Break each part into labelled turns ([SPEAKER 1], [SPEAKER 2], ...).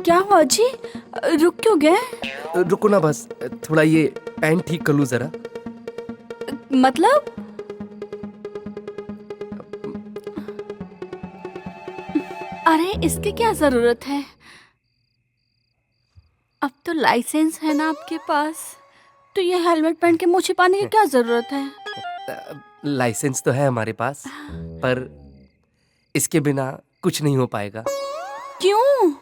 [SPEAKER 1] क्या हुआ जी? रुक क्यों गए?
[SPEAKER 2] रुको ना, बस थोड़ा ये पैंट ठीक कर लूं जरा।
[SPEAKER 1] मतलब? अरे इसकी क्या जरूरत है? अब तो लाइसेंस है ना आपके पास, तो ये हेलमेट पहन के मुँह छिपाने की क्या जरूरत है?
[SPEAKER 2] लाइसेंस तो है हमारे पास, पर इसके बिना कुछ नहीं हो पाएगा।
[SPEAKER 1] क्यों?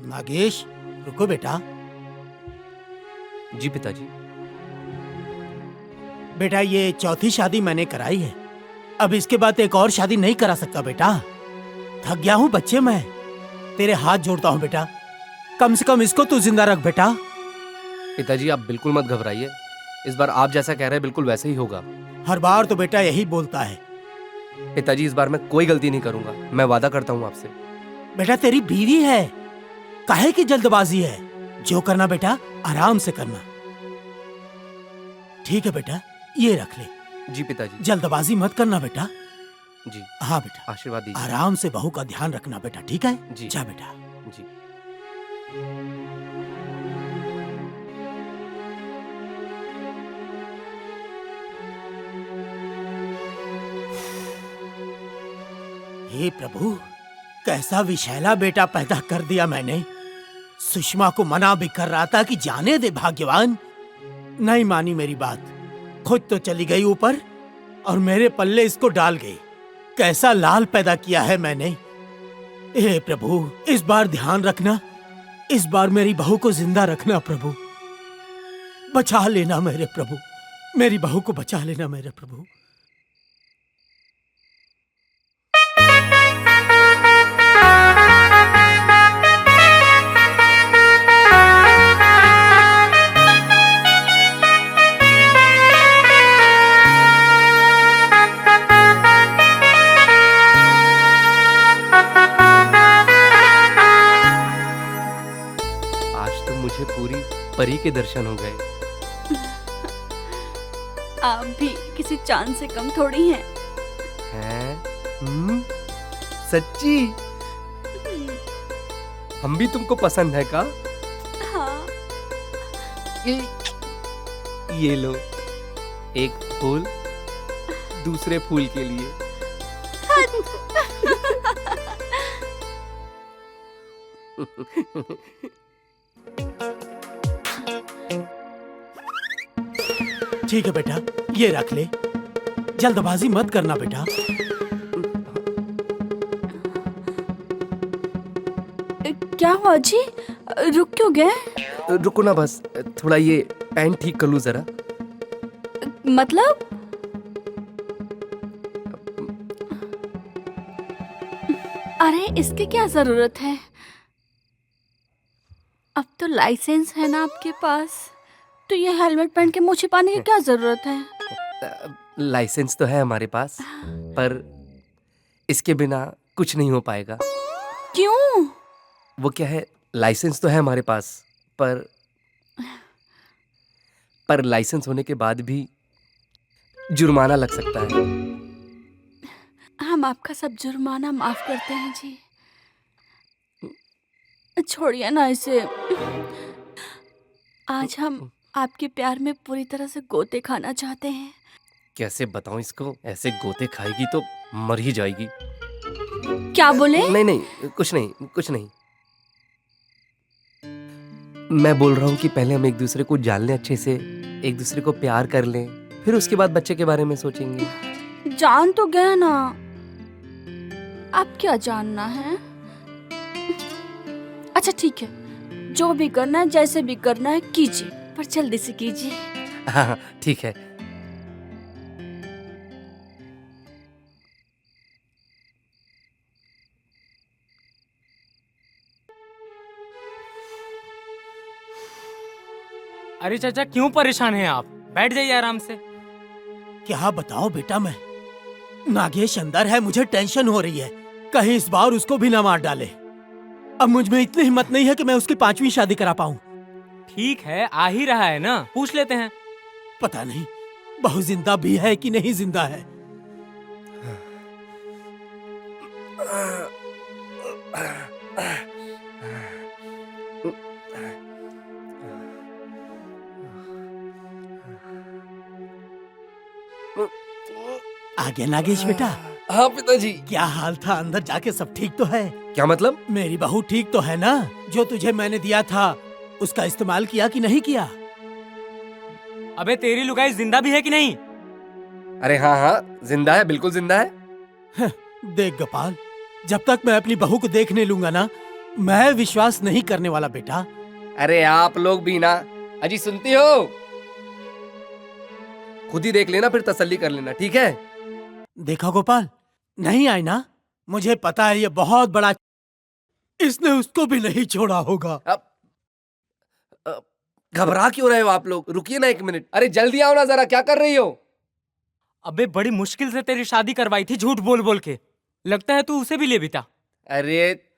[SPEAKER 3] नागेश, रुको बेटा।
[SPEAKER 2] जी पिताजी।
[SPEAKER 3] बेटा ये चौथी शादी मैंने कराई है, अब इसके बाद एक और शादी नहीं करा सकता बेटा। थक गया हूँ बच्चे, मैं तेरे हाथ जोड़ता हूँ बेटा, कम से कम इसको तू जिंदा रख बेटा।
[SPEAKER 2] पिताजी आप बिल्कुल मत घबराइए, इस बार आप जैसा कह रहे हैं बिल्कुल वैसे ही होगा।
[SPEAKER 3] हर बार तो बेटा यही बोलता है।
[SPEAKER 2] पिताजी इस बार मैं कोई गलती नहीं करूंगा, मैं वादा करता हूँ आपसे।
[SPEAKER 3] बेटा तेरी बीवी है, काहे की जल्दबाजी है? जो करना बेटा आराम से करना। ठीक है बेटा, ये रख ले।
[SPEAKER 2] जी पिताजी।
[SPEAKER 3] जल्दबाजी मत करना बेटा।
[SPEAKER 2] जी।
[SPEAKER 3] हाँ बेटा,
[SPEAKER 2] आशीर्वाद दीजिए।
[SPEAKER 3] आराम से बहू का ध्यान रखना बेटा, ठीक है?
[SPEAKER 2] जी।
[SPEAKER 3] जा बेटा।
[SPEAKER 2] जी।
[SPEAKER 3] हे प्रभु, कैसा विशैला बेटा पैदा कर दिया मैंने। सुषमा को मना भी कर रहा था कि जाने दे भाग्यवान, नहीं मानी मेरी बात, खुद तो चली गई ऊपर और मेरे पल्ले इसको डाल गई। कैसा लाल पैदा किया है मैंने। हे प्रभु, इस बार ध्यान रखना, इस बार मेरी बहू को जिंदा रखना प्रभु। बचा लेना मेरे प्रभु, मेरी बहू को बचा लेना मेरे प्रभु।
[SPEAKER 2] आज तो मुझे पूरी परी के दर्शन हो गए।
[SPEAKER 1] आप भी किसी चांद से कम थोड़ी हैं।
[SPEAKER 2] हैं? सच्ची? हम भी तुमको पसंद है का?
[SPEAKER 1] हाँ।
[SPEAKER 2] ये लो, एक फूल दूसरे फूल के लिए।
[SPEAKER 3] ठीक है बेटा, ये रख ले। जल्दबाजी मत करना बेटा।
[SPEAKER 1] क्या हुआ जी? रुक क्यों गए?
[SPEAKER 2] रुको ना, बस थोड़ा ये पैंट ठीक कर लूं जरा।
[SPEAKER 1] मतलब? अरे इसकी क्या जरूरत है? अब तो लाइसेंस है ना आपके पास, तो ये हेलमेट पहन के मुँह छिपाने की क्या जरूरत है?
[SPEAKER 2] लाइसेंस तो है हमारे पास, पर इसके बिना कुछ नहीं हो पाएगा।
[SPEAKER 1] क्यों?
[SPEAKER 2] वो क्या है, लाइसेंस तो है हमारे पास, पर लाइसेंस होने के बाद भी जुर्माना लग सकता है।
[SPEAKER 1] हम आपका सब जुर्माना माफ करते हैं जी, छोड़िए ना इसे। आज हम आपके प्यार में पूरी तरह से गोते खाना चाहते हैं।
[SPEAKER 2] कैसे बताऊं इसको, ऐसे गोते खाएगी तो मर ही जाएगी।
[SPEAKER 1] क्या बोले?
[SPEAKER 2] नहीं नहीं, कुछ नहीं कुछ नहीं। मैं बोल रहा हूँ कि पहले हम एक दूसरे को जान लें अच्छे से, एक दूसरे को प्यार कर लें, फिर उसके बाद बच्चे के बारे में सोचेंगे।
[SPEAKER 1] जान तो गया ना, अब क्या जानना है? अच्छा ठीक है, जो भी करना है जैसे भी करना है कीजिए, पर जल्दी से कीजिए।
[SPEAKER 2] हाँ ठीक है।
[SPEAKER 4] अरे चाचा क्यों परेशान हैं आप? बैठ जाइए आराम से।
[SPEAKER 3] क्या बताओ बेटा, मैं नागेश अंदर है, मुझे टेंशन हो रही है, कहीं इस बार उसको भी ना मार डाले। अब मुझ में इतनी हिम्मत नहीं है कि मैं उसकी 5वीं शादी करा पाऊं।
[SPEAKER 4] ठीक है, आ ही रहा है ना, पूछ लेते हैं।
[SPEAKER 3] पता नहीं बहू जिंदा भी है कि नहीं जिंदा है। आगे नागेश बेटा।
[SPEAKER 2] हाँ पिताजी।
[SPEAKER 3] क्या हाल था, अंदर जाके सब ठीक तो है?
[SPEAKER 2] क्या मतलब?
[SPEAKER 3] मेरी बहू ठीक तो है ना? जो तुझे मैंने दिया था उसका इस्तेमाल किया कि नहीं किया?
[SPEAKER 4] अबे तेरी लुगाई जिंदा भी है कि नहीं?
[SPEAKER 2] अरे हाँ हाँ, जिंदा है, बिल्कुल जिंदा है।
[SPEAKER 3] देख गोपाल, जब तक मैं अपनी बहू को देखने लूंगा ना, मैं विश्वास नहीं करने वाला बेटा।
[SPEAKER 2] अरे आप लोग भी ना। अजी सुनती हो? खुद ही देख लेना, फिर तसल्ली कर लेना, ठीक है?
[SPEAKER 3] देखा गोपाल, नहीं आई ना? मुझे पता है ये बहुत बड़ा, इसने उसको भी नहीं छोड़ा होगा।
[SPEAKER 2] अब घबरा क्यों रहे हो आप लोग? रुकिए ना 1 मिनट। अरे जल्दी आओ ना जरा, क्या कर रही हो?
[SPEAKER 4] अबे बड़ी मुश्किल से तेरी शादी करवाई थी, झूठ बोल बोल के। लगता है तू उसे भी ले बिता।
[SPEAKER 2] अरे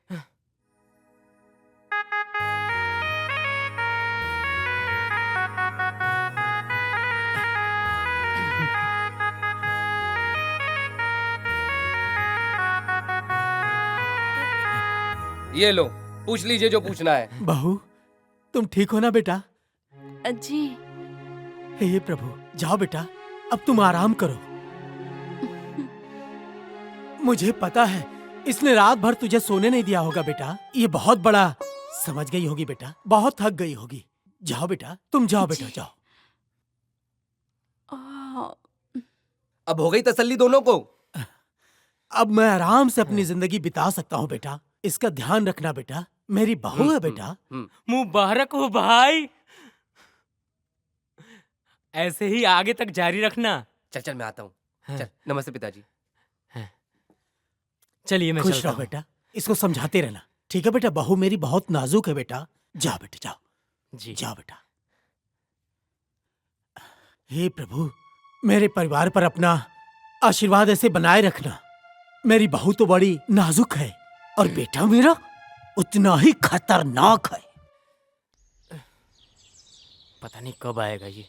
[SPEAKER 2] ये लो, पूछ लीजिए जो पूछना है।
[SPEAKER 3] बहू, तुम ठीक हो ना बेटा?
[SPEAKER 1] जी।
[SPEAKER 3] हे प्रभु, जाओ बेटा, अब तुम आराम करो। मुझे पता है इसने रात भर तुझे सोने नहीं दिया होगा बेटा। ये बहुत बड़ा समझ गई होगी बेटा, बहुत थक गई होगी। जाओ बेटा, तुम जाओ बेटा, जाओ।
[SPEAKER 1] आ,
[SPEAKER 2] अब हो गई तसल्ली दोनों को?
[SPEAKER 3] अब मैं आराम से अपनी जिंदगी बिता सकता हूँ बेटा। इसका ध्यान रखना बेटा, मेरी बहू है बेटा।
[SPEAKER 4] मुबारक हो भाई, ऐसे ही आगे तक जारी रखना।
[SPEAKER 2] चल चल मैं आता हूँ।
[SPEAKER 4] हाँ।
[SPEAKER 2] चल, नमस्ते पिताजी।
[SPEAKER 4] चलिए मैं
[SPEAKER 3] खुश
[SPEAKER 4] चलता
[SPEAKER 3] रहो
[SPEAKER 4] हूँ।
[SPEAKER 3] बेटा, इसको समझाते रहना, ठीक है बेटा? बहू मेरी बहुत नाजुक है बेटा। जाओ बेटा, जाओ,
[SPEAKER 4] जी।
[SPEAKER 3] जाओ बेटा। हे प्रभु, मेरे परिवार पर अपना आशीर्वाद ऐसे बनाए रखना। मेरी बहू तो बड़ी नाजुक है और बेटा मेरा उतना ही खतरनाक है।
[SPEAKER 4] पता नहीं कब आएगा ये।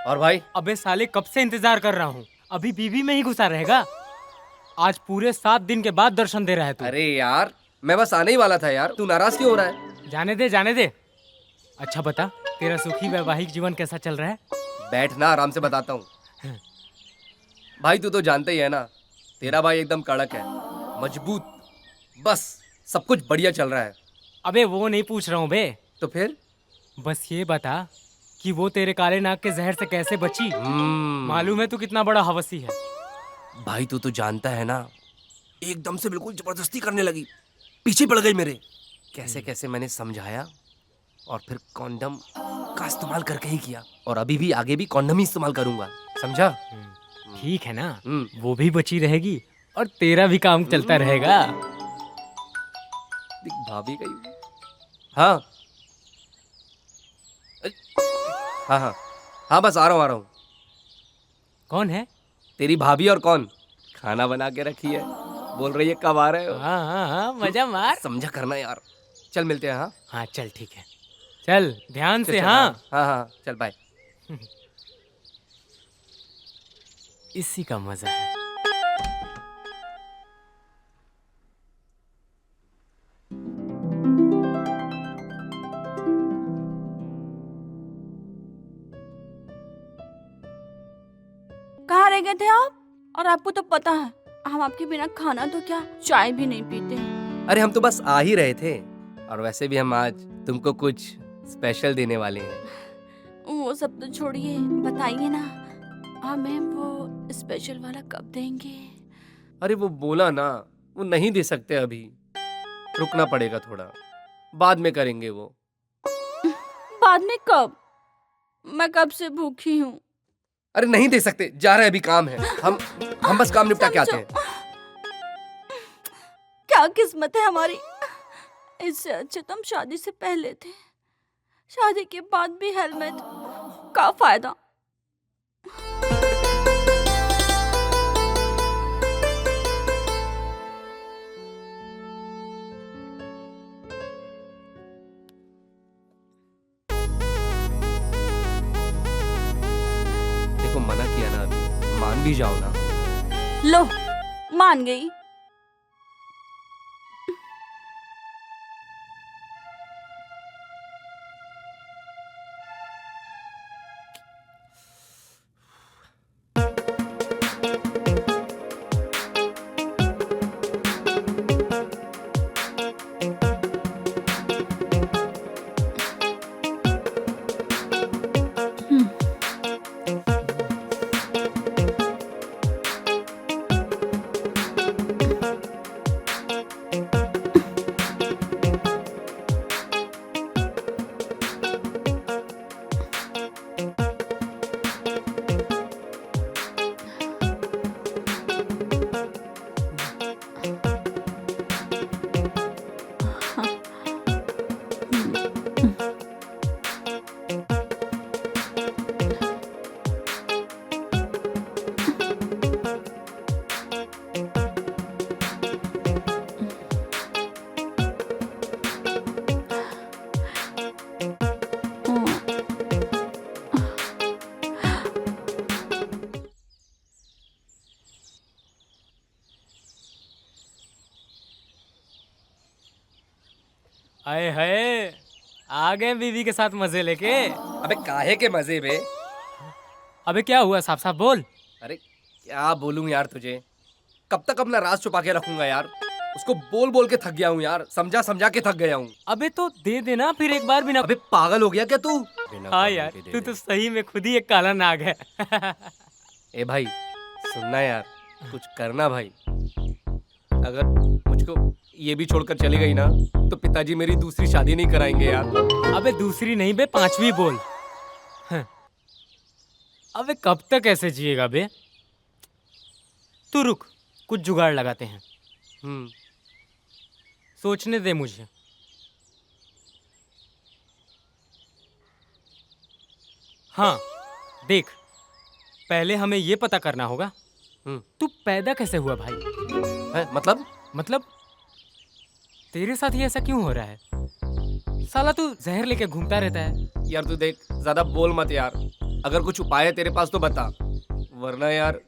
[SPEAKER 2] और भाई?
[SPEAKER 4] अबे साले कब से इंतजार कर रहा हूँ, अभी बीबी में ही घुसा रहेगा। आज पूरे 7 दिन के बाद दर्शन दे रहा है तू।
[SPEAKER 2] अरे यार, मैं बस आने ही वाला था यार, तू नाराज क्यों हो रहा है?
[SPEAKER 4] जाने दे जाने दे। अच्छा बता, तेरा सुखी वैवाहिक जीवन कैसा चल रहा है?
[SPEAKER 2] बैठ ना, आराम से बताता हूँ। भाई तू तो जानते ही है ना, तेरा भाई एकदम कड़क है, मजबूत, बस सब कुछ बढ़िया चल रहा है।
[SPEAKER 4] अबे वो नहीं पूछ रहा हूँ बे,
[SPEAKER 2] तो फिर?
[SPEAKER 4] बस ये बता कि वो तेरे काले नाग के जहर से कैसे बची। मालूम है तू कितना बड़ा हवसी है।
[SPEAKER 2] भाई तू तो जानता है ना, एकदम से बिल्कुल जबरदस्ती करने लगी, पीछे पड़ गई मेरे। कैसे कैसे मैंने समझाया और फिर कॉन्डम का इस्तेमाल करके ही किया, और अभी भी आगे भी कॉन्डम ही इस्तेमाल करूंगा, समझा?
[SPEAKER 4] ठीक है ना, वो भी बची रहेगी और तेरा भी काम चलता रहेगा।
[SPEAKER 2] भाभी गई। हाँ हाँ हाँ हाँ, बस आ रहा हूँ।
[SPEAKER 4] कौन है?
[SPEAKER 2] तेरी भाभी। और कौन? खाना बना के रखी है, बोल रही है कब आ रहे हो।
[SPEAKER 4] हाँ हाँ हाँ, मजा मार।
[SPEAKER 2] समझा करना यार। चल मिलते हैं। हाँ
[SPEAKER 4] हाँ चल ठीक है, चल ध्यान
[SPEAKER 2] चल,
[SPEAKER 4] से।
[SPEAKER 2] चल,
[SPEAKER 4] हाँ
[SPEAKER 2] हाँ हाँ, चल बाय।
[SPEAKER 4] इसी का मजा है।
[SPEAKER 1] कहाँ रह गए थे आप? और आपको तो पता है हम आपके बिना खाना तो क्या चाय भी नहीं पीते।
[SPEAKER 2] अरे हम तो बस आ ही रहे थे, और वैसे भी हम आज तुमको कुछ स्पेशल देने वाले हैं।
[SPEAKER 1] वो सब तो छोड़िए, बताइए ना हमें वो स्पेशल वाला कब देंगे?
[SPEAKER 2] अरे वो बोला ना, वो नहीं दे सकते अभी, रुकना पड़ेगा थोड़ा, बाद में करेंगे वो।
[SPEAKER 1] बाद में कब? मैं कब से भूखी हूँ।
[SPEAKER 2] अरे नहीं दे सकते, जा रहे, अभी काम है। हम बस काम निपटा के आते हैं।
[SPEAKER 1] क्या किस्मत है हमारी। इससे अच्छे तो हम शादी से पहले थे, शादी के बाद भी हेलमेट का फायदा।
[SPEAKER 2] देखो मना किया ना, अभी मान भी जाओ ना।
[SPEAKER 1] लो, मान गई।
[SPEAKER 4] आए हाय, आ गए बीवी के साथ मजे लेके।
[SPEAKER 2] अबे काहे के मजे बे?
[SPEAKER 4] अबे क्या हुआ, साफ साफ बोल।
[SPEAKER 2] अरे क्या बोलूं यार तुझे, कब तक अपना राज छुपा के रखूंगा यार। उसको बोल बोल के थक गया हूँ यार, समझा समझा के थक गया हूँ।
[SPEAKER 4] अबे तो दे देना फिर एक बार बिना।
[SPEAKER 2] अबे पागल हो गया क्या तू?
[SPEAKER 4] हाँ यार, तू तो सही में खुद ही एक काला नाग है।
[SPEAKER 2] ए भाई सुनना यार, कुछ करना भाई। अगर मुझको ये भी छोड़कर चली गई ना तो पिताजी मेरी दूसरी शादी नहीं कराएंगे यार।
[SPEAKER 4] अबे दूसरी नहीं बे, पांचवी बोल। हाँ। अबे कब तक ऐसे जिएगा बे? तू रुक, कुछ जुगाड़ लगाते हैं। सोचने दे मुझे। हाँ देख, पहले हमें ये पता करना होगा तू पैदा कैसे हुआ भाई।
[SPEAKER 2] है? मतलब
[SPEAKER 4] तेरे साथ ये ऐसा क्यों हो रहा है? साला तू जहर लेके घूमता रहता है।
[SPEAKER 2] यार तू देख, ज्यादा बोल मत यार। अगर कुछ उपाय है तेरे पास तो बता, वरना यार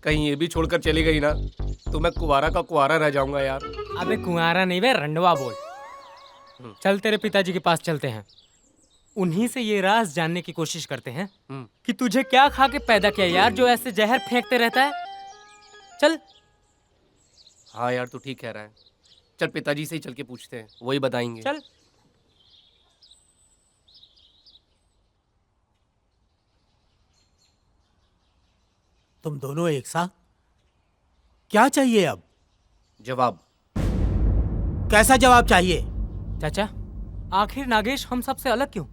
[SPEAKER 2] कहीं ये भी छोड़कर चली गई ना तो मैं कुंवारा का कुंवारा रह जाऊंगा यार।
[SPEAKER 4] अबे कुंवारा नहीं बे, रंडवा बोल। चल तेरे पिताजी के पास चलते हैं, उन्हीं से ये राज जानने की कोशिश करते हैं कि तुझे क्या खा के पैदा किया यार, जो ऐसे जहर फेंकते रहता है। चल।
[SPEAKER 2] हाँ यार तू ठीक कह रहा है, चल पिताजी से ही चल के पूछते हैं, वही बताएंगे।
[SPEAKER 4] चल।
[SPEAKER 3] तुम दोनों एक साथ? क्या चाहिए अब?
[SPEAKER 2] जवाब।
[SPEAKER 3] कैसा जवाब चाहिए?
[SPEAKER 4] चाचा, आखिर नागेश हम सबसे अलग क्यों?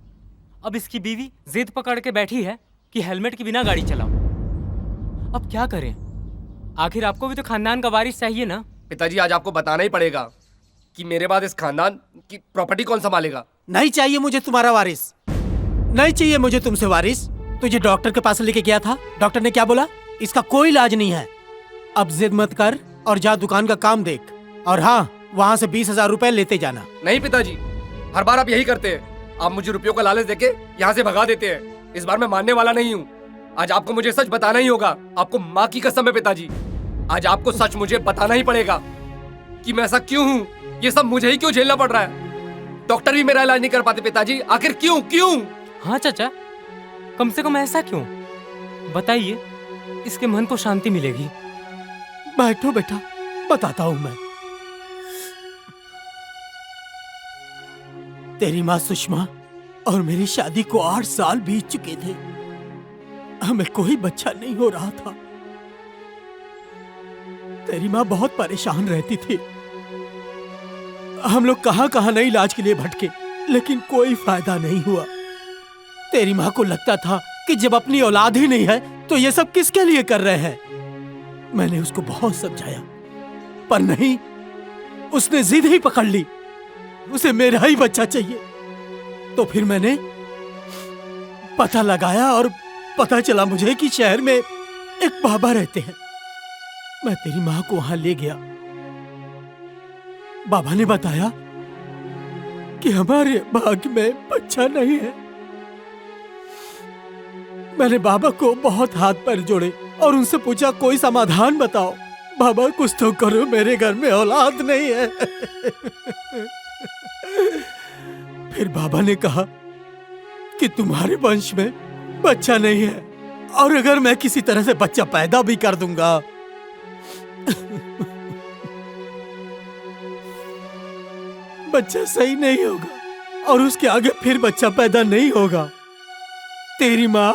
[SPEAKER 4] अब इसकी बीवी जिद पकड़ के बैठी है कि हेलमेट के बिना गाड़ी चलाओ। अब क्या करें? आखिर आपको भी तो खानदान का वारिस चाहिए ना।
[SPEAKER 2] पिताजी आज आपको बताना ही पड़ेगा कि मेरे बाद इस खानदान की प्रॉपर्टी कौन संभालेगा।
[SPEAKER 3] नहीं चाहिए मुझे तुम्हारा वारिस, नहीं चाहिए मुझे तुमसे वारिस। तुझे डॉक्टर के पास लेके गया था, डॉक्टर ने क्या बोला? इसका कोई इलाज नहीं है। अब जिद मत कर और जा दुकान का काम देख, और हाँ वहाँ से 20,000 रुपए लेते जाना।
[SPEAKER 2] नहीं पिताजी, हर बार आप यही करते हैं। आप मुझे रुपयों का लालच देके यहाँ से भगा देते हैं। इस बार मैं मानने वाला नहीं हूँ। आज आपको मुझे सच बताना ही होगा। आपको माँ की कसम है पिताजी, आज आपको सच मुझे बताना ही पड़ेगा कि मैं ऐसा क्यों हूँ। ये सब मुझे ही क्यों झेलना पड़ रहा है? डॉक्टर भी मेरा इलाज नहीं कर पाते पिताजी, आखिर क्यों क्यों?
[SPEAKER 4] हाँ चाचा, कम से कम ऐसा क्यों? बताइए, इसके मन को शांति मिलेगी।
[SPEAKER 3] बैठो बेटा, बताता हूँ मैं। तेरी माँ सुषमा और मेरी शादी को 8 साल बीत चुके थे। हमें कोई बच्चा नहीं हो रहा था। तेरी माँ बहुत परेशान रहती थी। हम लोग कहां कहां नहीं इलाज के लिए भटके, लेकिन कोई फायदा नहीं हुआ। तेरी माँ को लगता था कि जब अपनी औलाद ही नहीं है तो ये सब किसके लिए कर रहे हैं। मैंने उसको बहुत समझाया, पर नहीं, उसने जिद ही पकड़ ली, उसे मेरा ही बच्चा चाहिए। तो फिर मैंने पता लगाया और पता चला मुझे कि शहर में एक बाबा रहते हैं। मैं तेरी माँ को वहां ले गया। बाबा ने बताया कि हमारे भाग्य में बच्चा नहीं है। मैंने बाबा को बहुत हाथ पैर जोड़े और उनसे पूछा, कोई समाधान बताओ बाबा, कुछ तो करो, मेरे घर में औलाद नहीं है। फिर बाबा ने कहा कि तुम्हारे वंश में बच्चा नहीं है, और अगर मैं किसी तरह से बच्चा पैदा भी कर दूंगा बच्चा सही नहीं होगा और उसके आगे फिर बच्चा पैदा नहीं होगा। तेरी माँ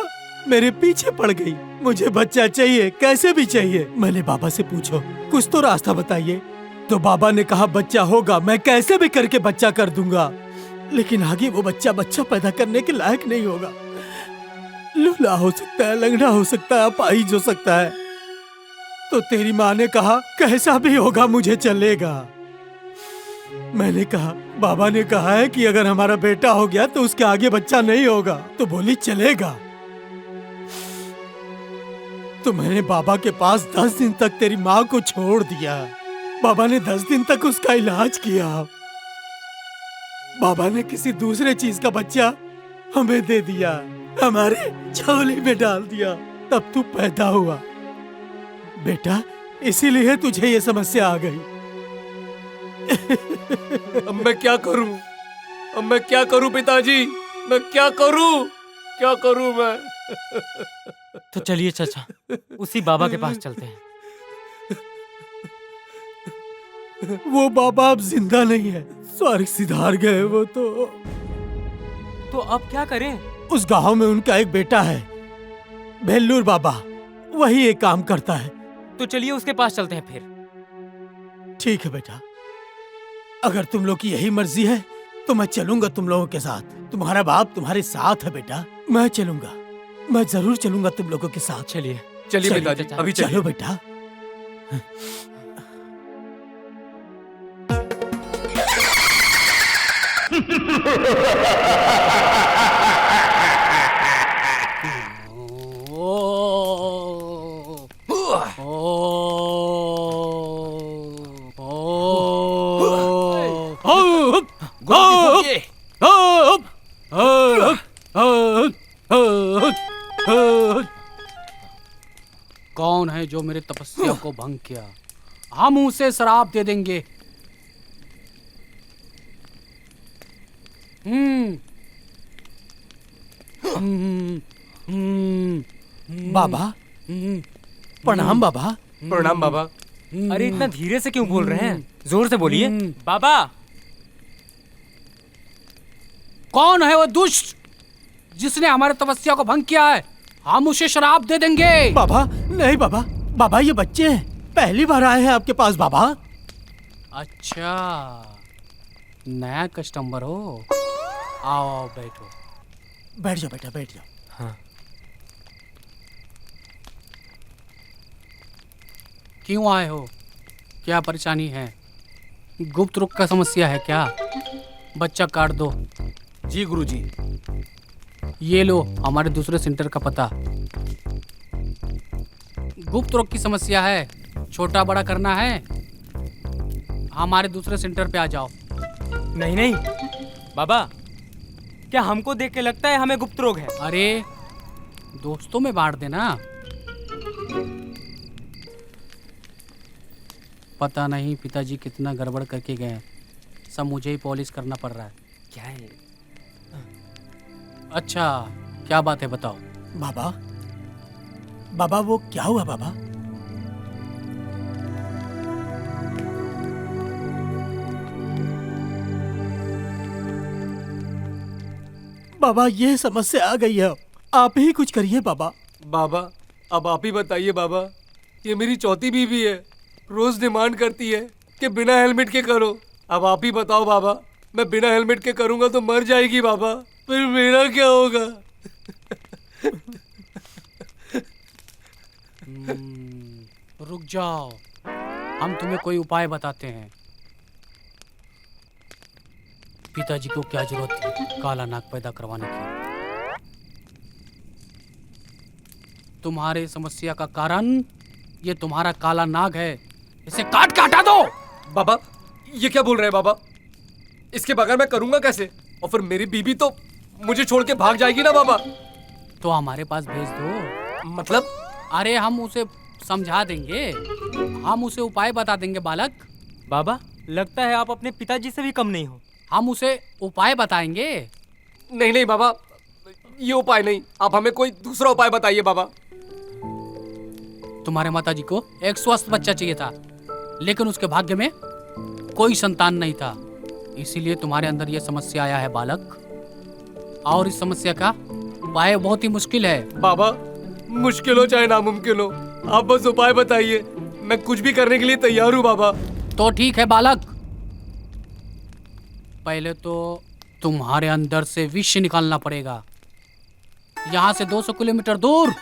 [SPEAKER 3] मेरे पीछे पड़ गई, मुझे बच्चा चाहिए, कैसे भी चाहिए। मैंने बाबा से पूछो, कुछ तो रास्ता बताइए। तो बाबा ने कहा, बच्चा होगा, मैं कैसे भी करके बच्चा कर दूंगा, लेकिन आगे वो बच्चा पैदा करने के लायक नहीं होगा। लूला हो सकता है, लंगड़ा हो सकता है, अपाहिज हो सकता है। तो तेरी माँ ने कहा, कैसा भी होगा मुझे चलेगा। मैंने कहा, बाबा ने कहा है कि अगर हमारा बेटा हो गया तो उसके आगे बच्चा नहीं होगा। तो बोली, चलेगा। तो मैंने बाबा के पास 10 दिन तक तेरी माँ को छोड़ दिया। बाबा ने 10 दिन तक उसका इलाज किया। बाबा ने किसी दूसरे चीज का बच्चा हमें दे दिया, हमारे झोली में डाल दिया, तब तू पैदा हुआ। बेटा, इसीलिए तुझे ये समस्या आ गई।
[SPEAKER 2] अब मैं क्या करूं? अब मैं क्या करूं पिताजी? मैं क्या करूं? क्या करूं मैं?
[SPEAKER 4] तो चलिए चाचा, उसी बाबा के पास चलते हैं।
[SPEAKER 3] वो बाबा अब जिंदा नहीं है, स्वर्ग सिधार गए वो तो
[SPEAKER 4] अब क्या करें?
[SPEAKER 3] उस गांव में उनका एक बेटा है, भेल्लूर बाबा, वही एक काम करता है।
[SPEAKER 4] तो चलिए उसके पास चलते हैं फिर।
[SPEAKER 3] ठीक है बेटा, अगर तुम लोग की यही मर्जी है तो मैं चलूंगा तुम लोगों के साथ। तुम्हारा बाप तुम्हारे साथ है बेटा, मैं चलूंगा, मैं जरूर चलूंगा तुम लोगों के साथ।
[SPEAKER 4] चलिए
[SPEAKER 2] चलिए
[SPEAKER 3] चलिए,
[SPEAKER 2] पिताजी, अभी चलिए।
[SPEAKER 3] चलो बेटा।
[SPEAKER 5] कौन है जो मेरे तपस्या को भंग किया? हम उसे श्राप दे देंगे।
[SPEAKER 3] बाबा, प्रणाम बाबा।
[SPEAKER 2] प्रणाम बाबा।
[SPEAKER 4] अरे इतना धीरे से क्यों बोल रहे हैं? जोर से बोलिए। बाबा,
[SPEAKER 5] कौन है वो दुष्ट जिसने हमारे तपस्या को भंग किया है? हम उसे श्राप दे देंगे।
[SPEAKER 3] बाबा नहीं बाबा, बाबा ये बच्चे हैं, पहली बार आए हैं आपके पास बाबा।
[SPEAKER 5] अच्छा, नया कस्टमर हो? आओ आओ, बैठो।
[SPEAKER 3] बैठ जाओ बेटा, बैठ जाओ।
[SPEAKER 4] हाँ।
[SPEAKER 5] क्यों आए हो? क्या परेशानी है? गुप्त रोग का समस्या है क्या? बच्चा काट दो।
[SPEAKER 2] जी गुरुजी।
[SPEAKER 5] ये लो हमारे दूसरे सेंटर का पता। गुप्त रोग की समस्या है, छोटा बड़ा करना है, हमारे दूसरे सेंटर पे आ जाओ।
[SPEAKER 4] नहीं नहीं बाबा, क्या हमको देख के लगता है हमें गुप्त रोग है?
[SPEAKER 5] अरे दोस्तों में बांट देना। पता नहीं पिताजी कितना गड़बड़ करके गए हैं, सब मुझे ही पॉलिश करना पड़ रहा है।
[SPEAKER 4] क्या है?
[SPEAKER 5] अच्छा, क्या बात है बताओ।
[SPEAKER 3] बाबा, बाबा वो क्या हुआ बाबा? बाबा ये समस्या आ गई है, आप ही कुछ करिए बाबा।
[SPEAKER 2] बाबा अब आप ही बताइए बाबा, ये मेरी चौथी बीवी है, रोज डिमांड करती है कि बिना हेलमेट के करो। अब आप ही बताओ बाबा, मैं बिना हेलमेट के करूंगा तो मर जाएगी बाबा, फिर मेरा क्या होगा?
[SPEAKER 5] रुक जाओ, हम तुम्हें कोई उपाय बताते हैं। पिताजी को क्या जरूरत थी काला नाग पैदा करवाने की? तुम्हारे समस्या का कारण ये तुम्हारा काला नाग है। इसे काट के हटा दो।
[SPEAKER 2] बाबा ये क्या बोल रहे हैं बाबा? इसके बगैर मैं करूंगा कैसे? और फिर मेरी बीबी तो मुझे छोड़ के भाग जाएगी ना बाबा।
[SPEAKER 5] तो हमारे पास भेज दो।
[SPEAKER 2] मतलब?
[SPEAKER 5] अरे हम उसे समझा देंगे, हम उसे उपाय बता देंगे बालक।
[SPEAKER 4] बाबा लगता है आप अपने पिताजी से भी कम नहीं हो।
[SPEAKER 5] हम उसे उपाय बताएंगे।
[SPEAKER 2] नहीं नहीं बाबा, ये उपाय नहीं, आप हमें कोई दूसरा उपाय बताइए बाबा।
[SPEAKER 5] तुम्हारे माताजी को एक स्वस्थ बच्चा चाहिए था, लेकिन उसके भाग्य में कोई संतान नहीं था, इसीलिए तुम्हारे अंदर यह समस्या आया है बालक। और इस समस्या का उपाय बहुत ही मुश्किल है।
[SPEAKER 2] बाबा मुश्किल हो चाहे नामुमकिन हो, आप बस उपाय बताइए, मैं कुछ भी करने के लिए तैयार हूँ बाबा।
[SPEAKER 5] तो ठीक है बालक, पहले तो तुम्हारे अंदर से विष निकालना पड़ेगा। यहाँ से 200 किलोमीटर दूर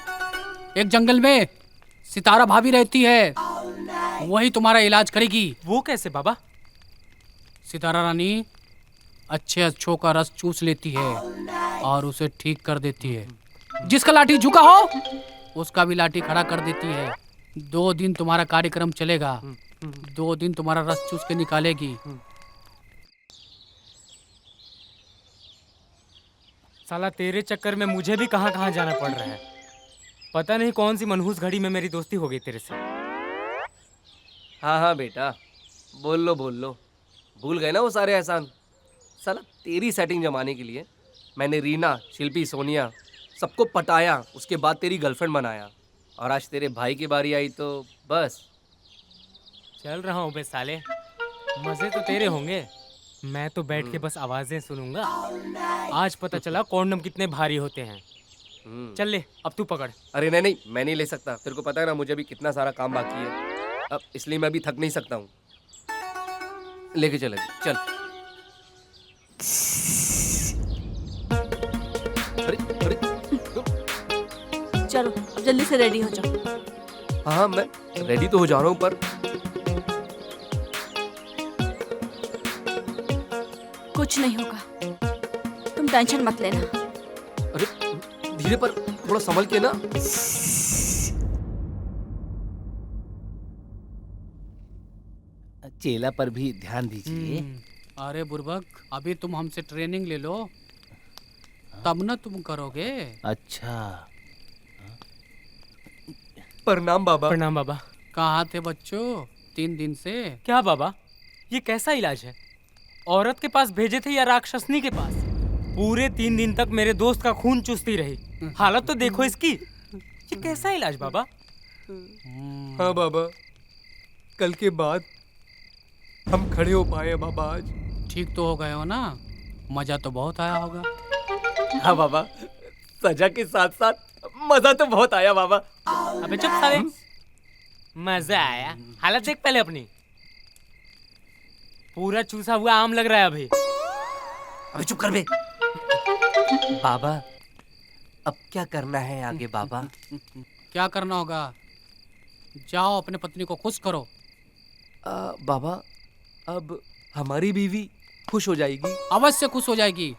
[SPEAKER 5] एक जंगल में सितारा भाभी रहती है, वही तुम्हारा इलाज करेगी।
[SPEAKER 4] वो कैसे बाबा?
[SPEAKER 5] सितारा रानी अच्छे अच्छों का रस चूस लेती है और उसे ठीक कर देती है। जिसका लाठी झुका हो उसका भी लाठी खड़ा कर देती है। 2 दिन तुम्हारा कार्यक्रम चलेगा, 2 दिन तुम्हारा रस चूस के निकालेगी।
[SPEAKER 4] साला तेरे चक्कर में मुझे भी कहाँ कहाँ जाना पड़ रहा है। पता नहीं कौन सी मनहूस घड़ी में मेरी दोस्ती हो गई तेरे से।
[SPEAKER 2] हाँ हाँ बेटा, बोल लो बोल लो, भूल गए ना वो सारे एहसान। साला तेरी सेटिंग जमाने के लिए मैंने रीना, शिल्पी, सोनिया सबको पटाया, उसके बाद तेरी गर्लफ्रेंड बनाया, और आज तेरे भाई की बारी आई तो बस।
[SPEAKER 4] चल रहा हूँ बे साले, मजे तो तेरे होंगे, मैं तो बैठ के बस आवाजें सुनूंगा। आज पता चला कॉन्डम कितने भारी होते हैं। चल ले अब तू पकड़।
[SPEAKER 2] अरे नहीं नहीं, मैं नहीं ले सकता, तेरे को पता है ना मुझे भी कितना सारा काम बाकी है, अब इसलिए मैं भी थक नहीं सकता हूँ। लेके चल अभी, चल। अरे अरे
[SPEAKER 1] चलो अब जल्दी से रेडी हो जाओ।
[SPEAKER 2] हाँ मैं रेडी तो हो जा रहा हूँ, पर
[SPEAKER 1] कुछ नहीं होगा, तुम टेंशन मत लेना।
[SPEAKER 2] अरे धीरे, पर थोड़ा संभल के ना।
[SPEAKER 3] चेला पर भी ध्यान दीजिए।
[SPEAKER 5] अरे बुर्बक, अभी तुम हमसे ट्रेनिंग ले लो, तब ना तुम करोगे।
[SPEAKER 3] अच्छा,
[SPEAKER 2] प्रणाम बाबा।
[SPEAKER 4] प्रणाम बाबा।
[SPEAKER 5] कहाँ थे बच्चों 3 दिन से?
[SPEAKER 4] क्या बाबा, ये कैसा इलाज है? औरत के पास भेजे थे या राक्षसनी के पास? पूरे 3 दिन तक मेरे दोस्त का खून चूसती रही, हालत तो देखो इसकी। ये कैसा इलाज बाबा?
[SPEAKER 2] हाँ बाबा, कल के बाद हम खड़े हो पाए हैं बाबा आज।
[SPEAKER 5] ठीक तो हो गए हो ना? मजा तो बहुत आया होगा।
[SPEAKER 2] हाँ बाबा, सजा के साथ साथ मजा तो बहुत आया बाबा।
[SPEAKER 4] अबे चुप साले, मजा आया? हालत देख पहले अपनी, पूरा चूसा हुआ आम लग रहा है अभी।
[SPEAKER 2] अबे चुप कर बे। बाबा अब क्या करना है आगे बाबा?
[SPEAKER 5] क्या करना होगा? जाओ अपने पत्नी को खुश करो।
[SPEAKER 2] बाबा अब हमारी बीवी खुश हो जाएगी?
[SPEAKER 5] अवश्य खुश हो जाएगी,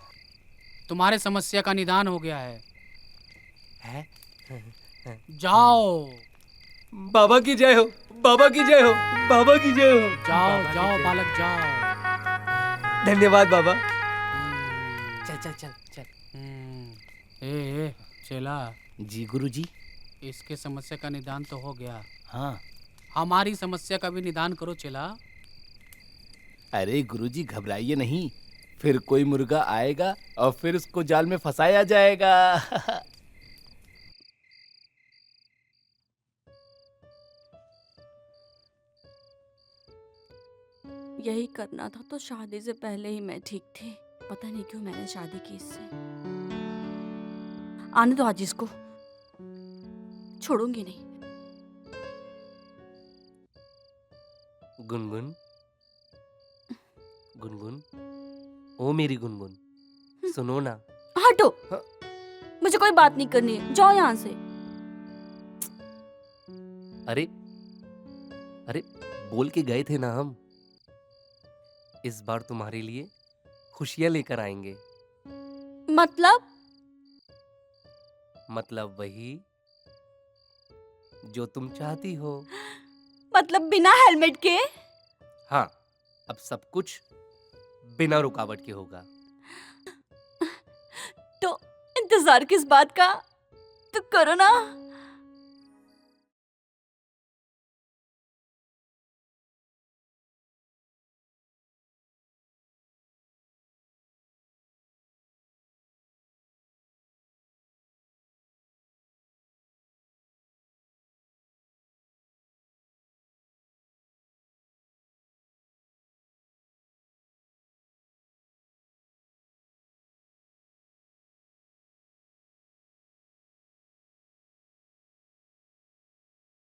[SPEAKER 5] तुम्हारे समस्या का निदान हो गया है। जाओ
[SPEAKER 2] बाबा की जय हो, बाबा की जय हो, बाबा की जय हो।
[SPEAKER 5] जाओ जाओ बालक जाओ।
[SPEAKER 2] धन्यवाद बाबा। चल चल चल चल।
[SPEAKER 5] ए चेला,
[SPEAKER 3] जी गुरुजी।
[SPEAKER 5] इसके समस्या का निदान तो हो गया,
[SPEAKER 3] हाँ।
[SPEAKER 5] हमारी समस्या का भी निदान करो चेला।
[SPEAKER 3] अरे गुरुजी घबराइए नहीं, फिर कोई मुर्गा आएगा और फिर उसको जाल में फंसाया जाएगा।
[SPEAKER 1] यही करना था तो शादी से पहले ही मैं ठीक थी, पता नहीं क्यों मैंने शादी की इससे। आने दो आज इसको, छोड़ूंगी नहीं।
[SPEAKER 2] गुनगुन, गुनगुन, ओ मेरी गुनगुन, सुनो ना।
[SPEAKER 1] हटो,
[SPEAKER 2] हाँ?
[SPEAKER 1] मुझे कोई बात नहीं करनी है, जाओ यहाँ से।
[SPEAKER 2] अरे अरे बोल के गए थे ना हम, इस बार तुम्हारे लिए खुशियां लेकर आएंगे। मतलब वही जो तुम चाहती हो।
[SPEAKER 1] मतलब बिना हेलमेट के?
[SPEAKER 2] हाँ, अब सब कुछ बिना रुकावट के होगा।
[SPEAKER 1] तो इंतजार किस बात का? तो करो ना।